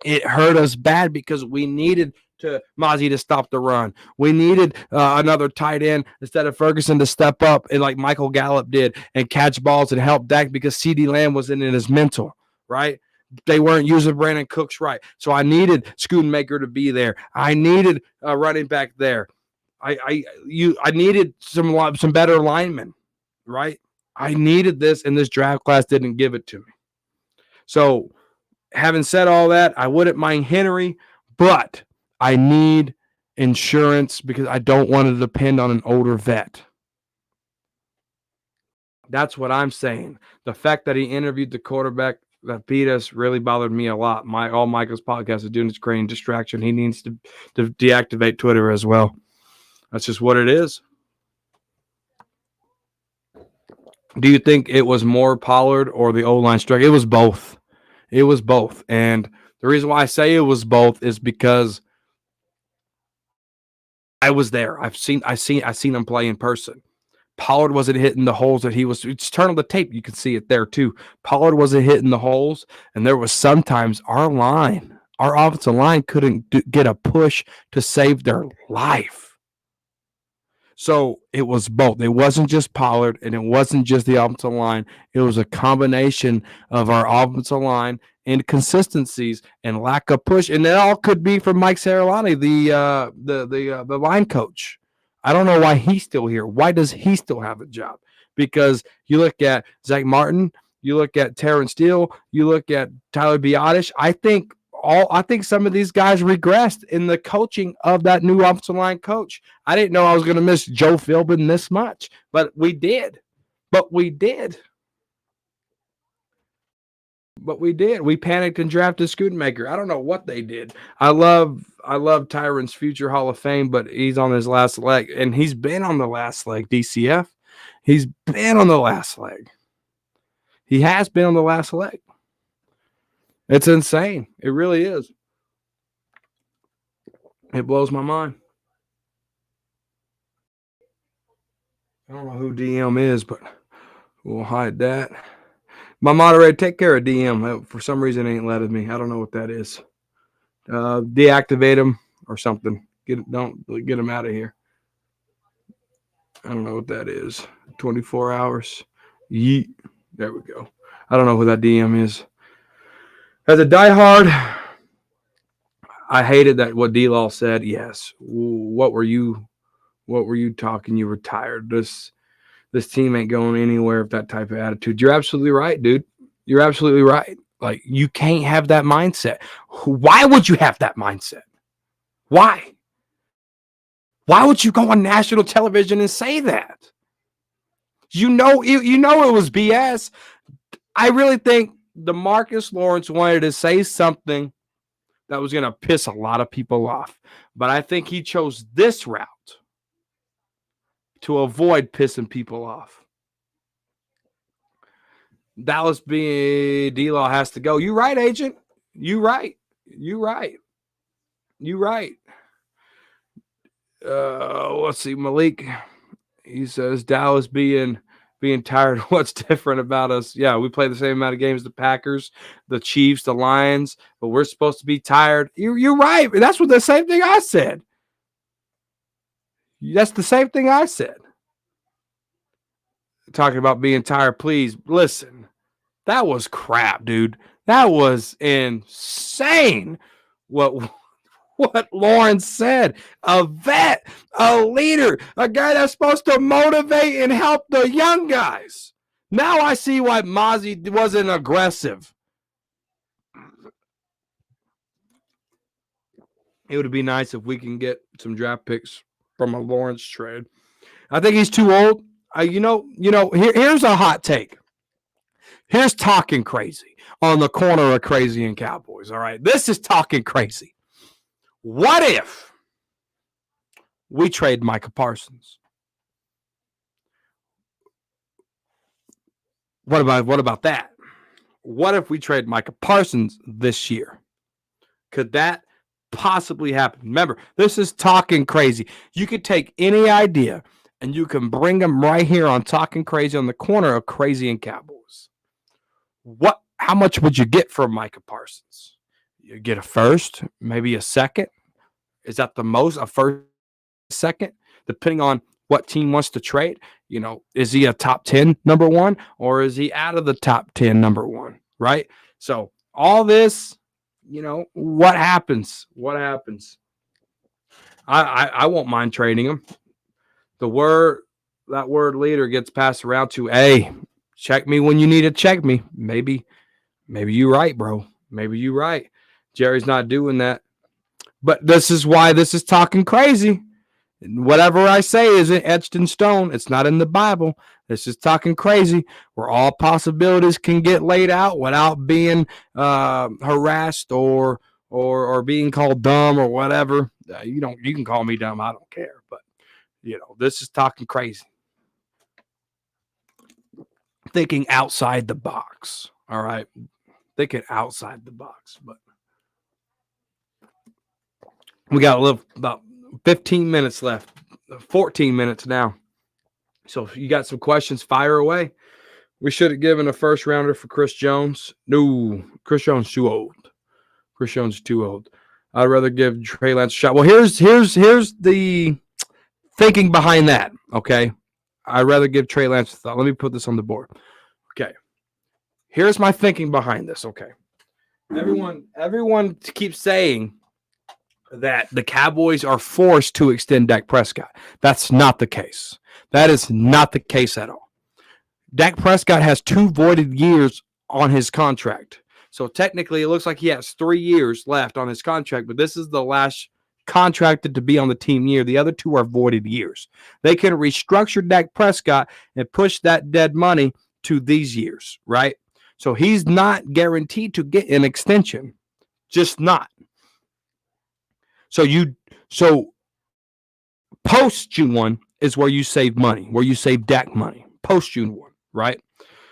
S1: It hurt us bad because we needed Mozzie to stop the run. We needed another tight end instead of Ferguson to step up and like Michael Gallup did and catch balls and help Dak because CeeDee Lamb wasn't in his mental, right? They weren't using Brandon Cooks right. So I needed Schoonmaker to be there. I needed a running back there. I needed some better linemen, right? I needed this, and this draft class didn't give it to me. So having said all that, I wouldn't mind Henry, but I need insurance because I don't want to depend on an older vet. That's what I'm saying. The fact that he interviewed the quarterback that beat us really bothered me a lot. All Michael's podcast is doing is creating distraction. He needs to deactivate Twitter as well. That's just what it is. Do you think it was more Pollard or the O-line strike? It was both. It was both. And the reason why I say it was both is because I was there. I seen him play in person. Pollard wasn't hitting the holes that he was. Just turn on the tape. You can see it there too. Pollard wasn't hitting the holes. And there was sometimes our offensive line couldn't get a push to save their life. So it was both. It wasn't just Pollard and it wasn't just the offensive line. It was a combination of our offensive line inconsistencies and lack of push. And that all could be from Mike Saralanni, the line coach. I don't know why he's still here. Why does he still have a job? Because you look at Zach Martin, you look at Terrence Steele, you look at Tyler Biadasz. I think some of these guys regressed in the coaching of that new offensive line coach. I didn't know I was going to miss Joe Philbin this much, but we did. We panicked and drafted Schoonmaker. I don't know what they did. I love Tyron's future Hall of Fame, but he's on his last leg, and he's been on the last leg, DCF. He's been on the last leg. He has been on the last leg. It's insane. It really is. It blows my mind. I don't know who DM is, but we'll hide that. My moderator, take care of DM. For some reason, it ain't letting me. I don't know what that is. Deactivate him or something. Don't get him out of here. I don't know what that is. 24 hours. Yeet. There we go. I don't know who that DM is. As a diehard, I hated that what D-Law said. Yes. What were you talking? You were tired. This team ain't going anywhere with that type of attitude. You're absolutely right, dude. You're absolutely right. Like, you can't have that mindset. Why would you have that mindset? Why? Why would you go on national television and say that? You know it was BS. I really think DeMarcus Lawrence wanted to say something that was going to piss a lot of people off. But I think he chose this route to avoid pissing people off. Dallas D-Law has to go. You right, agent. You right. Let's see, Malik. He says Dallas being tired. What's different about us? Yeah, we play the same amount of games the Packers, the Chiefs, the Lions, but we're supposed to be tired. You're right. That's what the same thing I said. That's the same thing I said. Talking about being tired, please listen. That was crap, dude. That was insane. What Lawrence said. A vet, a leader, a guy that's supposed to motivate and help the young guys. Now I see why Mozzie wasn't aggressive. It would be nice if we can get some draft picks from a Lawrence trade. I think he's too old. Here's a hot take. Here's talking crazy on the corner of crazy and Cowboys. All right, this is talking crazy. What if we trade Micah Parsons? What about that? What if we trade Micah Parsons this year? Could that possibly happen? Remember, this is talking crazy. You could take any idea and you can bring them right here on Talking Crazy on the corner of Crazy and Cowboys. How much would you get for Micah Parsons? You get a first, maybe a second. Is that the most, a first, second, depending on what team wants to trade? Is he a top 10 number one, or is he out of the top 10 number one? Right. So all this, what happens? What happens? I won't mind trading him. That word leader gets passed around to, hey, check me when you need to check me. Maybe you're right, bro. Maybe you're right. Jerry's not doing that. But this is why this is talking crazy. Whatever I say isn't etched in stone. It's not in the Bible. This is talking crazy, where all possibilities can get laid out without being harassed or being called dumb or whatever. You can call me dumb. I don't care. But this is talking crazy. Thinking outside the box. All right. Thinking outside the box. But we got about 15 minutes left. 14 minutes now. So if you got some questions, fire away. We should have given a first rounder for Chris Jones. No, Chris Jones too old. Chris Jones is too old. I'd rather give Trey Lance a shot. Well, here's the thinking behind that. Okay, I'd rather give Trey Lance a thought. Let me put this on the board. Okay, here's my thinking behind this. Okay, everyone keeps saying that the Cowboys are forced to extend Dak Prescott. That's not the case. That is not the case at all. Dak Prescott has 2 voided years on his contract. So technically, it looks like he has 3 years left on his contract, but this is the last contracted to be on the team year. The other 2 are voided years. They can restructure Dak Prescott and push that dead money to these years, right? So he's not guaranteed to get an extension. Just not. So post June 1 is where you save money, where you save Dak money. Post June 1, right?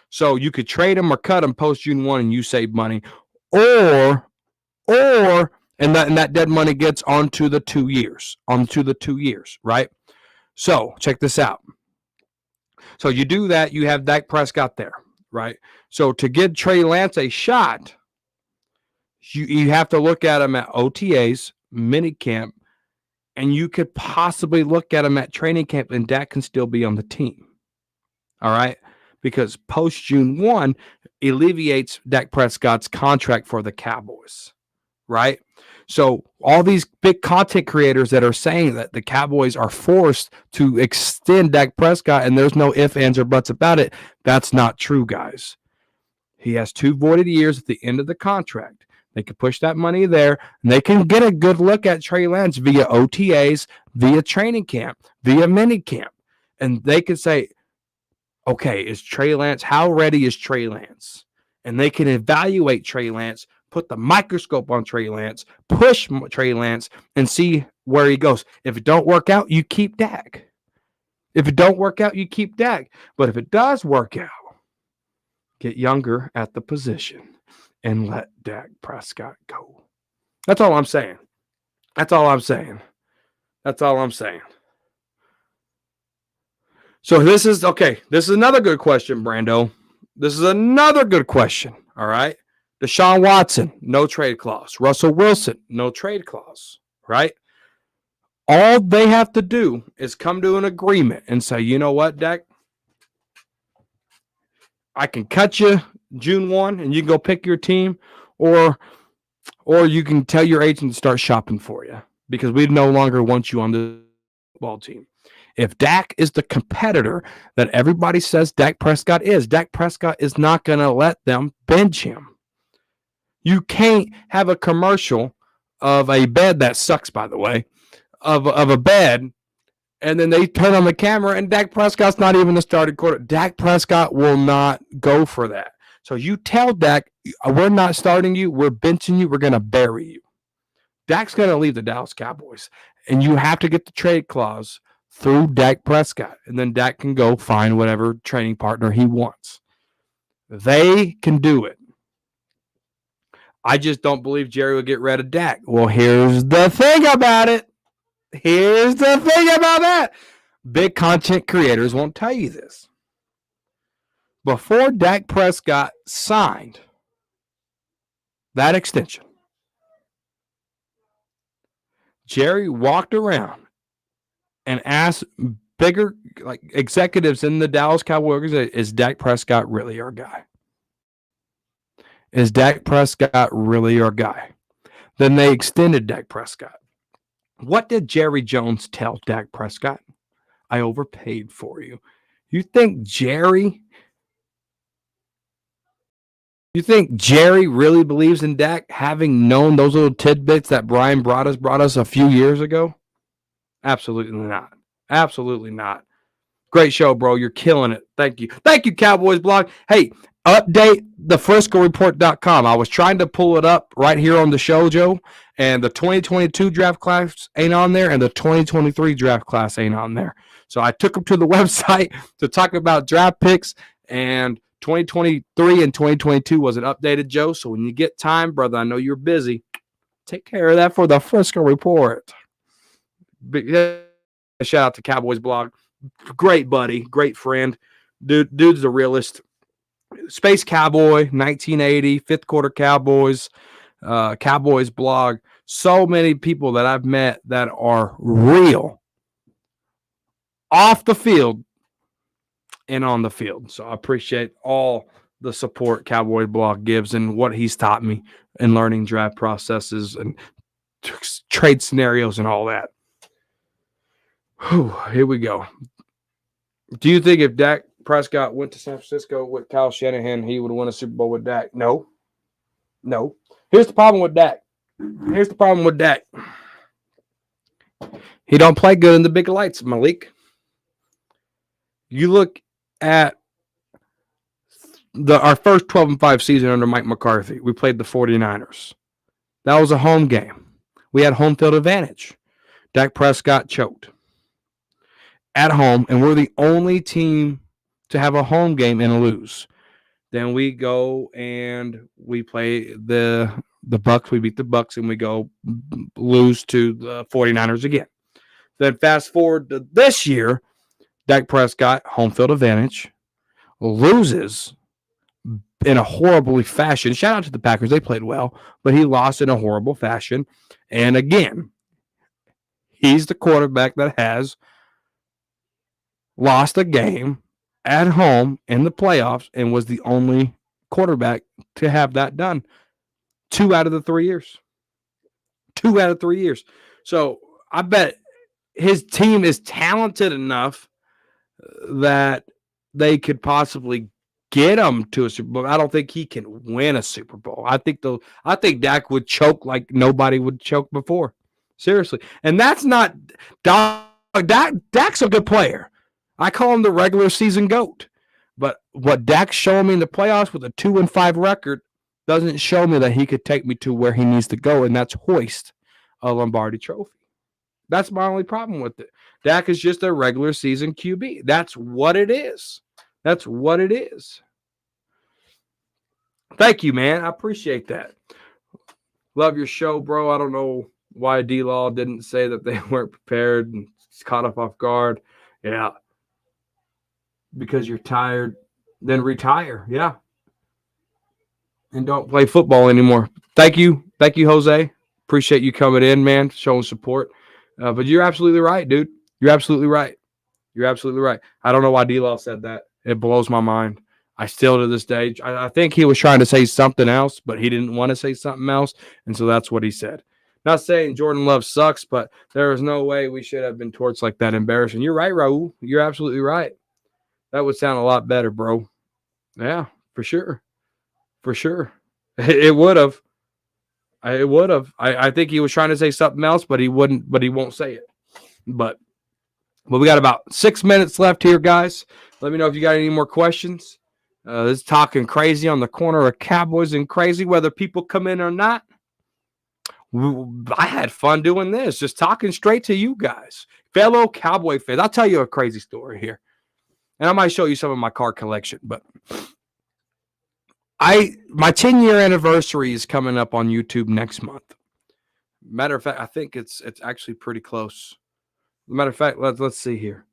S1: So you could trade him or cut him post June 1 and you save money. Or and that dead money gets onto the 2 years. Right? So check this out. So you do that, you have Dak Prescott there, right? So to give Trey Lance a shot, you have to look at him at OTAs, minicamp, and you could possibly look at him at training camp, and Dak can still be on the team. All right? Because post June 1 alleviates Dak Prescott's contract for the Cowboys, right? So all these big content creators that are saying that the Cowboys are forced to extend Dak Prescott and there's no ifs, ands, or buts about it, that's not true, guys. He has 2 voided years at the end of the contract. They can push that money there, and they can get a good look at Trey Lance via OTAs, via training camp, via minicamp. And they can say, okay, is Trey Lance, how ready is Trey Lance? And they can evaluate Trey Lance, put the microscope on Trey Lance, push Trey Lance, and see where he goes. If it don't work out, you keep Dak. If it don't work out, you keep Dak. But if it does work out, get younger at the position and let Dak Prescott go. That's all I'm saying. That's all I'm saying. So this is another good question, Brando. This is another good question. All right. Deshaun Watson, no trade clause. Russell Wilson, no trade clause. Right. All they have to do is come to an agreement and say, you know what, Dak? I can cut you June 1 and you can go pick your team, or you can tell your agent to start shopping for you because we no longer want you on the football team. If Dak is the competitor that everybody says Dak Prescott is not going to let them bench him. You can't have a commercial of a bed that sucks, by the way, of a bed, and then they turn on the camera and Dak Prescott's not even the starting quarterback. Dak Prescott will not go for that. So you tell Dak, we're not starting you, we're benching you, we're going to bury you. Dak's going to leave the Dallas Cowboys, and you have to get the trade clause through Dak Prescott, and then Dak can go find whatever training partner he wants. They can do it. I just don't believe Jerry will get rid of Dak. Well, here's the thing about it. Here's the thing about that. Big content creators won't tell you this. Before Dak Prescott signed that extension, Jerry walked around and asked bigger like executives in the Dallas Cowboys, is Dak Prescott really our guy? Is Dak Prescott really our guy? Then they extended Dak Prescott. What did Jerry Jones tell Dak Prescott? I overpaid for you. You think Jerry really believes in Dak, having known those little tidbits that Brian brought us a few years ago? Absolutely not. Absolutely not. Great show, bro. You're killing it. Thank you. Thank you, Cowboys blog. Hey, update the FriscoReport.com. I was trying to pull it up right here on the show, Joe, and the 2022 draft class ain't on there, and the 2023 draft class ain't on there. So I took them to the website to talk about draft picks, and 2023 and 2022 wasn't updated, Joe. So when you get time, brother, I know you're busy. Take care of that for the Frisco Report. Big shout out to Cowboys blog. Great buddy, great friend. Dude's the realist. Space Cowboy, 1980, fifth quarter Cowboys, Cowboys blog. So many people that I've met that are real off the field and on the field. So I appreciate all the support Cowboy blog gives and what he's taught me in learning draft processes and trade scenarios and all that. Whew, here we go. Do you think if Dak Prescott went to San Francisco with Kyle Shanahan, he would have won a Super Bowl with Dak? No. Here's the problem with Dak. He don't play good in the big lights, Malik. You look at our first 12-5 season under Mike McCarthy. We played the 49ers. That was a home game. We had home field advantage. Dak Prescott choked at home, and we're the only team to have a home game and lose. Then we go and we play the Bucs. We beat the Bucs, and we go lose to the 49ers again. Then fast forward to this year, Dak Prescott, home field advantage, loses in a horribly fashion. Shout out to the Packers. They played well, but he lost in a horrible fashion. And again, he's the quarterback that has lost a game at home in the playoffs and was the only quarterback to have that done 2 out of the 3 years. 2 out of 3 years. So I bet his team is talented enough that they could possibly get him to a Super Bowl. I don't think he can win a Super Bowl. I think Dak would choke like nobody would choke before. Seriously. And that's not Dak's a good player. I call him the regular season GOAT. But what Dak's showing me in the playoffs with a 2-5 record doesn't show me that he could take me to where he needs to go, and that's hoist a Lombardi trophy. That's my only problem with it. Dak is just a regular season QB. That's what it is. Thank you, man. I appreciate that. Love your show, bro. I don't know why D-Law didn't say that they weren't prepared and caught off guard. Yeah. Because you're tired, then retire. Yeah. And don't play football anymore. Thank you, Jose. Appreciate you coming in, man, showing support. But you're absolutely right, dude. You're absolutely right. I don't know why D-Law said that. It blows my mind. I still, to this day, I think he was trying to say something else, but he didn't want to say something else, and so that's what he said. Not saying Jordan Love sucks, but there is no way we should have been torched like that. Embarrassing. You're right, Raul. You're absolutely right. That would sound a lot better, bro. Yeah, for sure. It would have. I think he was trying to say something else, but he won't say it. But we got about 6 minutes left here, guys. Let me know if you got any more questions. This is talking crazy on the corner of Cowboys and crazy, whether people come in or not. I had fun doing this, just talking straight to you guys, fellow Cowboy fans. I'll tell you a crazy story here, and I might show you some of my card collection. But my 10-year anniversary is coming up on YouTube next month. Matter of fact, I think it's actually pretty close. Matter of fact, let's see here.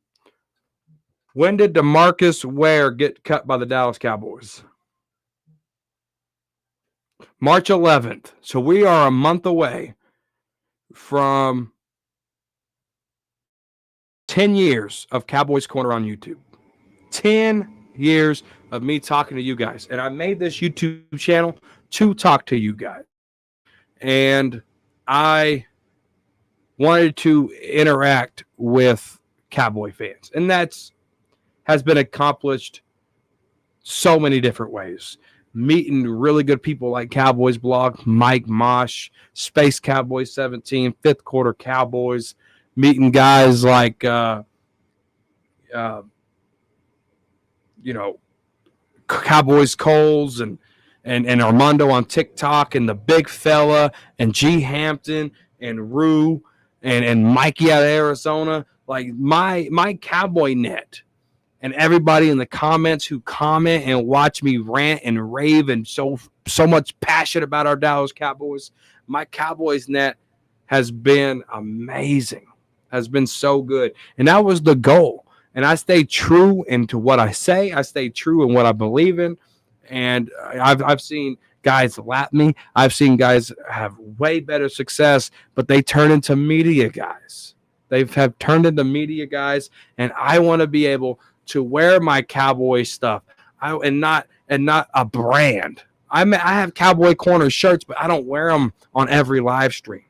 S1: When did DeMarcus Ware get cut by the Dallas Cowboys? March 11th. So we are a month away from 10 years of Cowboys Corner on YouTube. 10 years of me talking to you guys. And I made this YouTube channel to talk to you guys. And I wanted to interact with Cowboy fans. And that's has been accomplished so many different ways. Meeting really good people like Cowboys Blog, Mike Mosh, Space Cowboys 17, Fifth Quarter Cowboys, meeting guys like, Cowboys Coles and Armando on TikTok and the Big Fella and G Hampton and Rue and Mikey out of Arizona. Like my Cowboy net and everybody in the comments who comment and watch me rant and rave and so much passion about our Dallas Cowboys. My Cowboys net has been amazing, has been so good. And that was the goal. And I stay true into what I say. I stay true in what I believe in. And I've seen guys lap me. I've seen guys have way better success, but they turn into media guys. They have turned into media guys, and I want to be able to wear my Cowboy stuff and not a brand. I have Cowboy Corner shirts, but I don't wear them on every live stream,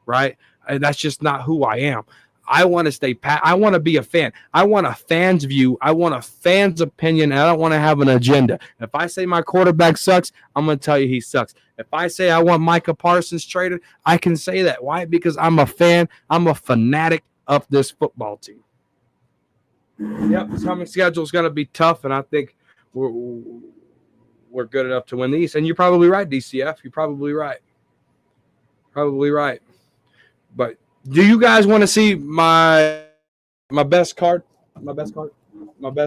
S1: right? And that's just not who I am. I want to stay I want to be a fan. I want a fan's view. I want a fan's opinion, and I don't want to have an agenda. If I say my quarterback sucks, I'm going to tell you he sucks. If I say I want Micah Parsons traded, I can say that. Why? Because I'm a fan. I'm a fanatic of this football team. Yep, this coming schedule is going to be tough, and I think we're good enough to win the East. And you're probably right, DCF. You're probably right. Probably right. But do you guys want to see my best card? My best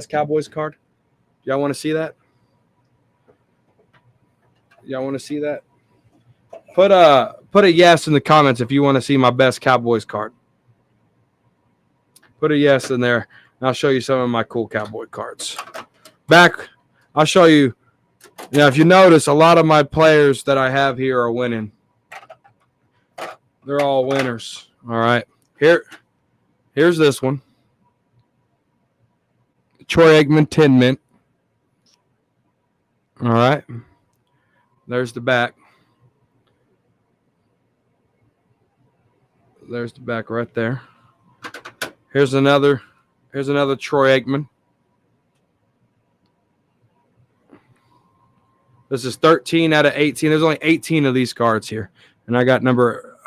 S1: Cowboys card? Y'all want to see that? Y'all want to see that? Put a yes in the comments if you want to see my best Cowboys card. Put a yes in there, and I'll show you some of my cool Cowboy cards. I'll show you. If you notice, a lot of my players that I have here are winning. They're all winners. All right. Here's this one. Troy Aikman 10 Mint. All right. There's the back. There's the back right there. Here's another Troy Aikman. This is 13 out of 18. There's only 18 of these cards here. And I got number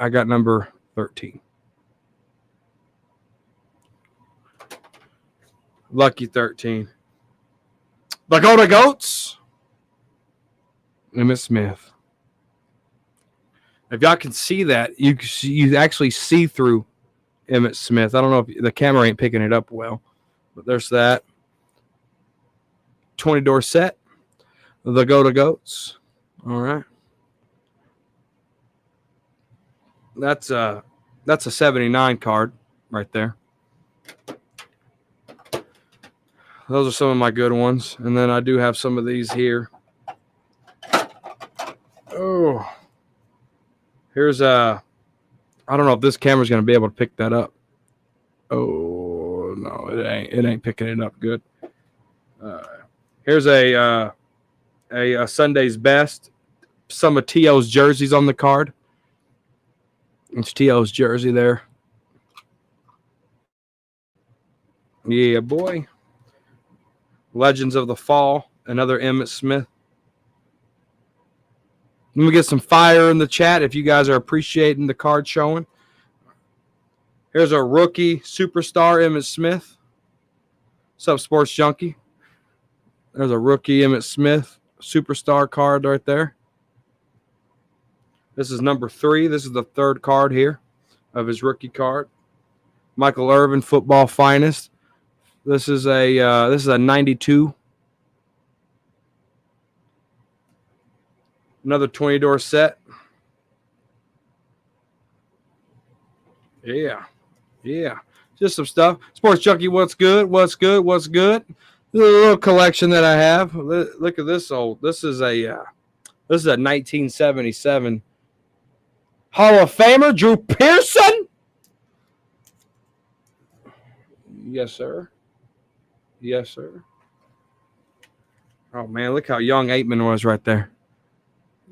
S1: 13. Lucky 13. The Go-To Goats. Emmitt Smith. If y'all can see that, you actually see through Emmitt Smith. I don't know if the camera ain't picking it up well, but there's that. 20-door set. The Go-To Goats. All right. That's a 79 card right there. Those are some of my good ones. And then I do have some of these here. Oh. Here's I don't know if this camera's going to be able to pick that up. Oh, no, it ain't picking it up good. Here's a Sunday's Best. Some of T.O.'s jerseys on the card. It's T.O.'s jersey there. Yeah, boy. Legends of the Fall. Another Emmitt Smith. Let me get some fire in the chat if you guys are appreciating the card showing. Here's a rookie superstar, Emmitt Smith. What's up, Sports Junkie? There's a rookie Emmitt Smith superstar card right there. This is number 3. This is the third card here of his rookie card. Michael Irvin, football finest. This is a 92. Another 20-door set. Yeah. Just some stuff. Sports Junkie, what's good? What's good? This is a little collection that I have. Look at this old. This is a 1977 Hall of Famer, Drew Pearson. Yes, sir. Yes, sir. Oh, man, look how young Aitman was right there.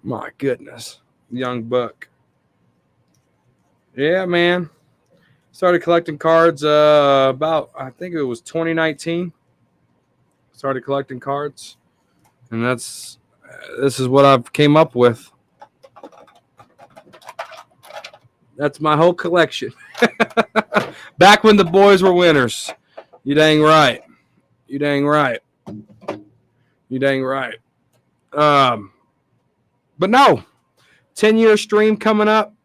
S1: My goodness. Young buck. Yeah, man. Started collecting cards about, I think it was 2019. Started collecting cards. And this is what I've came up with. That's my whole collection. Back when the boys were winners. You dang right. You dang right. You dang right. But no, 10-year stream coming up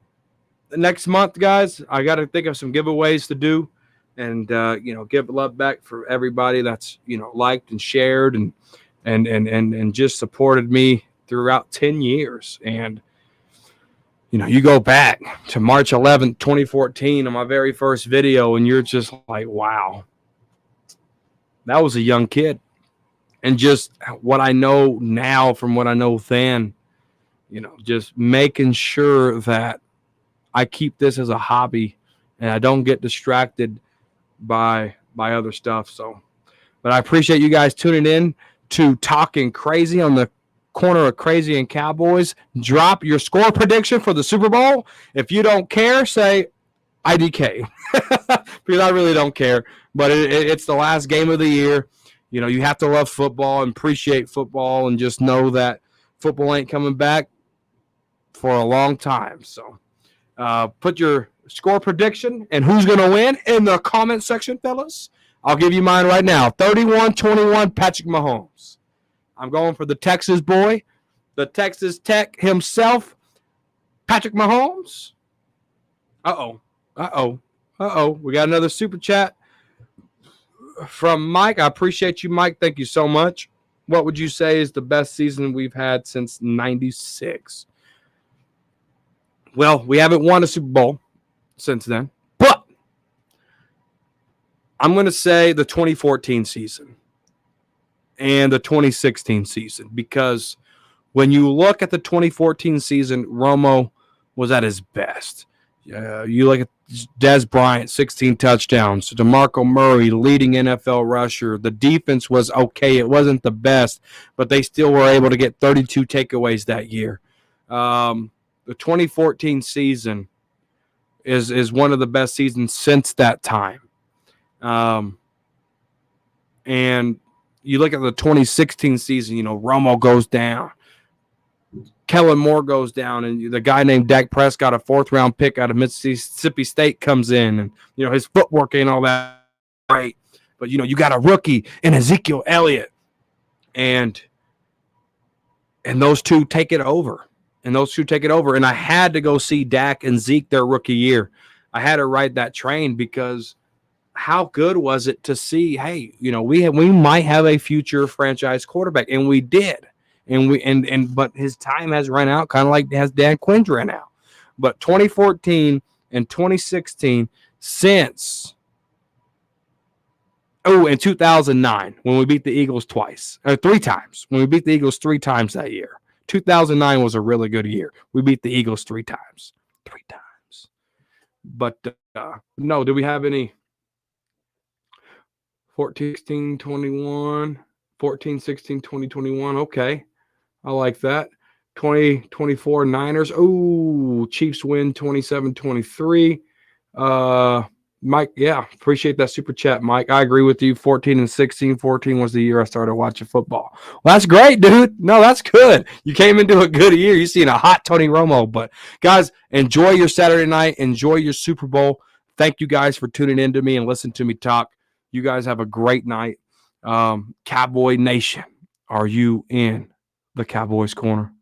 S1: next month, guys. I got to think of some giveaways to do, and give love back for everybody that's liked and shared and just supported me throughout 10 years. And you go back to March 11th, 2014 on my very first video, and you're just like, wow, that was a young kid. And just what I know now from what I know then, just making sure that I keep this as a hobby and I don't get distracted by other stuff. So, but I appreciate you guys tuning in to Talking Crazy on the corner of Crazy and Cowboys. Drop your score prediction for the Super Bowl. If you don't care, say IDK because I really don't care. But it's the last game of the year. You have to love football and appreciate football and just know that football ain't coming back for a long time. So put your score prediction and who's going to win in the comment section, fellas. I'll give you mine right now. 31-21, Patrick Mahomes. I'm going for the Texas boy, the Texas Tech himself, Patrick Mahomes. Uh-oh. We got another super chat from Mike. I appreciate you, Mike. Thank you so much. What would you say is the best season we've had since 96? Well, we haven't won a Super Bowl since then, but I'm going to say the 2014 season and the 2016 season, because when you look at the 2014 season, Romo was at his best. You look at Dez Bryant, 16 touchdowns. DeMarco Murray, leading NFL rusher. The defense was okay. It wasn't the best, but they still were able to get 32 takeaways that year. The 2014 season is one of the best seasons since that time. And you look at the 2016 season, Romo goes down. Kellen Moore goes down, and the guy named Dak Prescott, a fourth-round pick out of Mississippi State, comes in, and his footwork ain't all that great, but you got a rookie in Ezekiel Elliott, and those two take it over, and I had to go see Dak and Zeke their rookie year. I had to ride that train because how good was it to see? Hey, we might have a future franchise quarterback, and we did. But his time has run out, kind of like has Dan Quinn's ran out. But 2014 and 2016, since in 2009, when we beat the Eagles three times. When we beat the Eagles 3 times that year. 2009 was a really good year. We beat the Eagles 3 times. 3 times. But no, do we have any 14, 16, 21, 14, 16, 20, 21? Okay. I like that. 2024 Niners. Oh, Chiefs win 27-23. Mike, yeah, appreciate that super chat, Mike. I agree with you. 14 and 16. 14 was the year I started watching football. Well, that's great, dude. No, that's good. You came into a good year. You've seen a hot Tony Romo. But, guys, enjoy your Saturday night. Enjoy your Super Bowl. Thank you guys for tuning in to me and listening to me talk. You guys have a great night. Cowboy Nation, are you in the Cowboys Corner?